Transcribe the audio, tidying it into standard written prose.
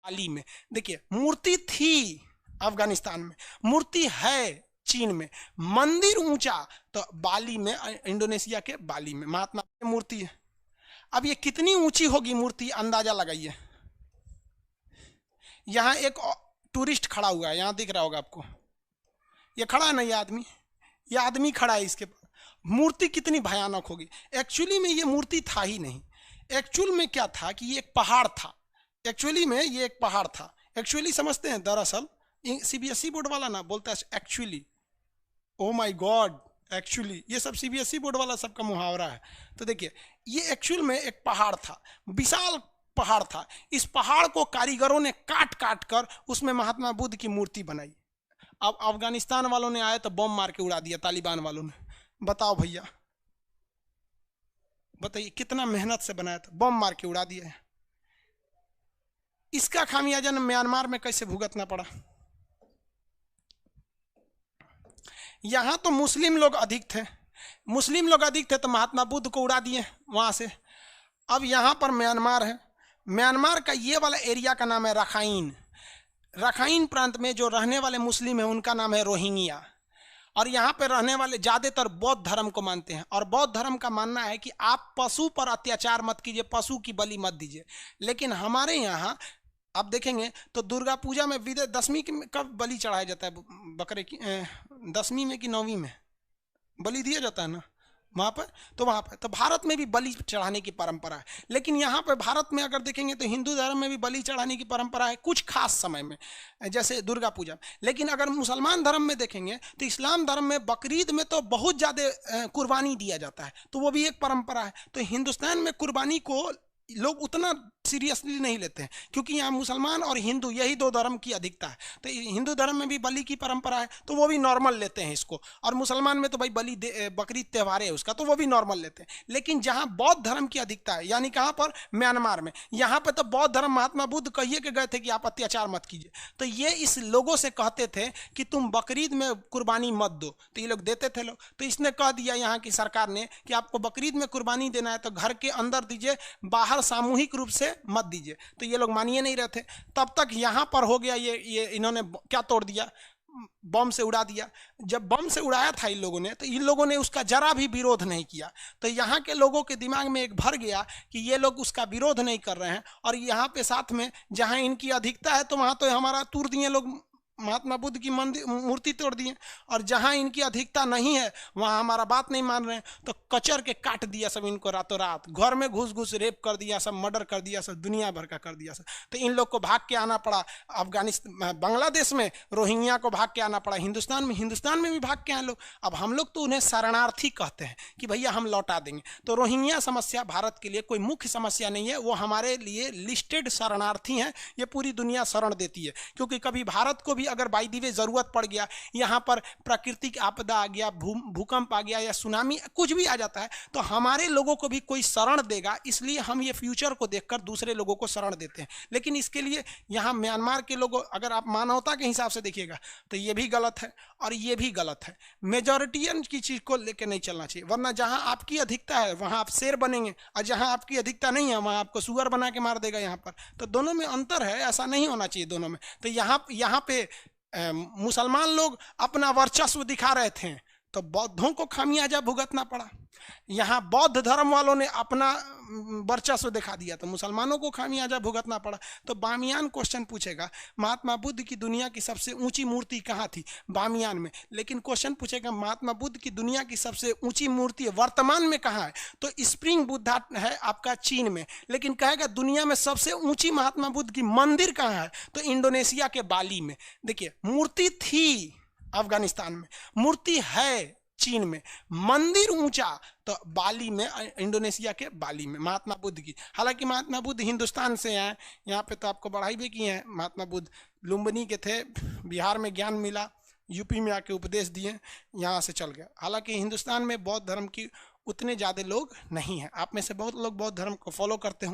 बाली में। देखिए मूर्ति थी अफगानिस्तान में, मूर्ति है चीन में, मंदिर ऊंचा तो बाली में, इंडोनेशिया के बाली में महात्मा की मूर्ति है। अब ये कितनी ऊंची होगी मूर्ति, अंदाजा लगाइए। यहाँ एक टूरिस्ट खड़ा हुआ है, यहाँ दिख रहा होगा आपको, ये खड़ा है ना, ये आदमी खड़ा है, इसके मूर्ति कितनी भयानक होगी। एक्चुअली में ये मूर्ति था ही नहीं। एक्चुअल में क्या था कि ये एक पहाड़ था। एक्चुअली में ये एक पहाड़ था। एक्चुअली समझते हैं, दरअसल सीबीएसई बोर्ड वाला ना बोलता है actually, oh my God, actually ये सब सीबीएसई बोर्ड वाला सबका मुहावरा है। तो देखिए ये एक्चुअल में एक पहाड़ था, विशाल पहाड़ था। इस पहाड़ को कारीगरों ने काट काट कर उसमें महात्मा बुद्ध की मूर्ति बनाई। अब अफगानिस्तान वालों ने आए तो बम मार के उड़ा दिया, तालिबान वालों ने। बताओ भैया, बताइए कितना मेहनत से बनाया था, बम मार के उड़ा दिया है। इसका खामियाजा म्यांमार में कैसे भुगतना पड़ा। यहां तो मुस्लिम लोग अधिक थे, तो महात्मा बुद्ध को उड़ा दिए वहां से। अब यहां पर म्यांमार है। म्यांमार का ये वाला एरिया का नाम है रखाइन। रखाइन प्रांत में जो रहने वाले मुस्लिम हैं उनका नाम है रोहिंग्या। और यहाँ पे रहने वाले ज़्यादातर बौद्ध धर्म को मानते हैं। और बौद्ध धर्म का मानना है कि आप पशु पर अत्याचार मत कीजिए, पशु की बलि मत दीजिए। लेकिन हमारे यहाँ आप देखेंगे तो दुर्गा पूजा में दशमी कब बलि चढ़ाया जाता है, बकरे की 10वीं में कि 9वीं में बलि दिया जाता है ना वहाँ पर। तो वहाँ पर तो भारत में भी बलि चढ़ाने की परंपरा है। लेकिन यहाँ पर भारत में अगर देखेंगे तो हिंदू धर्म में भी बलि चढ़ाने की परंपरा है कुछ खास समय में, जैसे दुर्गा पूजा। लेकिन अगर मुसलमान धर्म में देखेंगे तो इस्लाम धर्म में बकरीद में तो बहुत ज़्यादा कुर्बानी दिया जाता है, तो वो भी एक परंपरा है। तो हिंदुस्तान में कुर्बानी को लोग उतना सीरियसली नहीं लेते हैं, क्योंकि यहाँ मुसलमान और हिंदू यही दो धर्म की अधिकता है। तो हिंदू धर्म में भी बलि की परंपरा है, तो वो भी नॉर्मल लेते हैं इसको। और मुसलमान में तो भाई बकरीद त्यौहार है उसका, तो वो भी नॉर्मल लेते हैं। लेकिन जहाँ बौद्ध धर्म की अधिकता है, यानी कहाँ पर, म्यांमार में, यहाँ पर तो बौद्ध धर्म महात्मा बुद्ध कहिए के गए थे कि आप अत्याचार मत कीजिए। तो ये इस लोगों से कहते थे कि तुम बकरीद में कुर्बानी मत दो, तो ये लोग देते थे लोग। तो इसने कह दिया यहाँ की सरकार ने कि आपको बकरीद में कुर्बानी देना है तो घर के अंदर दीजिए, बाहर सामूहिक रूप से मत दीजिए। तो ये लोग मानिए नहीं रहे थे। तब तक यहाँ पर हो गया ये इन्होंने क्या तोड़ दिया, बम से उड़ा दिया। जब बम से उड़ाया था इन लोगों ने, तो इन लोगों ने उसका जरा भी विरोध नहीं किया। तो यहाँ के लोगों के दिमाग में एक भर गया कि ये लोग उसका विरोध नहीं कर रहे हैं। और यहाँ पे साथ में जहाँ इनकी अधिकता है तो वहाँ तो हमारा तोड़ दिए लोग, महात्मा बुद्ध की मूर्ति तोड़ दिए। और जहाँ इनकी अधिकता नहीं है वहाँ हमारा बात नहीं मान रहे हैं, तो कचर के काट दिया सब इनको रातों रात। घर में घुस घुस रेप कर दिया सब, मर्डर कर दिया सब, दुनिया भर का कर दिया सब। तो इन लोग को भाग के आना पड़ा अफगानिस्तान, बांग्लादेश में रोहिंग्या को भाग के आना पड़ा, हिंदुस्तान में भी भाग के आए लोग। अब हम लोग तो उन्हें शरणार्थी कहते हैं कि भैया हम लौटा देंगे। तो रोहिंग्या समस्या भारत के लिए कोई मुख्य समस्या नहीं है, वो हमारे लिए लिस्टेड शरणार्थी हैं। ये पूरी दुनिया शरण देती है, क्योंकि कभी भारत को भी अगर बाई दी वे जरूरत पड़ गया, यहाँ पर प्राकृतिक आपदा आ गया, भूकंप आ गया या सुनामी कुछ भी आ जाता है, तो हमारे लोगों को भी कोई शरण देगा। इसलिए हम ये फ्यूचर को देखकर दूसरे लोगों को शरण देते हैं। लेकिन इसके लिए यहाँ म्यांमार के लोगों, अगर आप मानवता के हिसाब से देखिएगा तो ये भी गलत है और ये भी गलत है। मेजॉरिटियन की चीज को लेकर नहीं चलना चाहिए, वरना जहाँ आपकी अधिकता है वहाँ आप शेर बनेंगे, और जहाँ आपकी अधिकता नहीं है वहाँ आपको सुअर बना के मार देगा यहाँ पर। तो दोनों में अंतर है, ऐसा नहीं होना चाहिए दोनों में। तो यहाँ पे मुसलमान लोग अपना वर्चस्व दिखा रहे थे तो बौद्धों को खामियाजा भुगतना पड़ा। यहाँ बौद्ध धर्म वालों ने अपना वर्चस्व दिखा दिया तो मुसलमानों को खामियाजा भुगतना पड़ा। तो बामियान क्वेश्चन पूछेगा महात्मा बुद्ध की दुनिया की सबसे ऊंची मूर्ति कहाँ थी, बामियान में। लेकिन क्वेश्चन पूछेगा महात्मा बुद्ध की दुनिया की सबसे ऊंची मूर्ति वर्तमान में कहाँ है, तो स्प्रिंग बुद्धा है आपका चीन में। लेकिन कहेगा दुनिया में सबसे ऊंची महात्मा बुद्ध की मंदिर कहाँ है, तो इंडोनेशिया के बाली में। देखिए मूर्ति थी अफगानिस्तान में, मूर्ति है चीन में, मंदिर ऊंचा तो बाली में, इंडोनेशिया के बाली में महात्मा बुद्ध की। हालांकि महात्मा बुद्ध हिंदुस्तान से हैं, यहाँ पे तो आपको बढ़ाई भी किए हैं। महात्मा बुद्ध लुम्बिनी के थे, बिहार में ज्ञान मिला, यूपी में आके उपदेश दिए, यहाँ से चल गया। हालांकि हिंदुस्तान में बौद्ध धर्म की उतने ज़्यादा लोग नहीं हैं। आप में से बहुत लोग बौद्ध धर्म को फॉलो करते हों।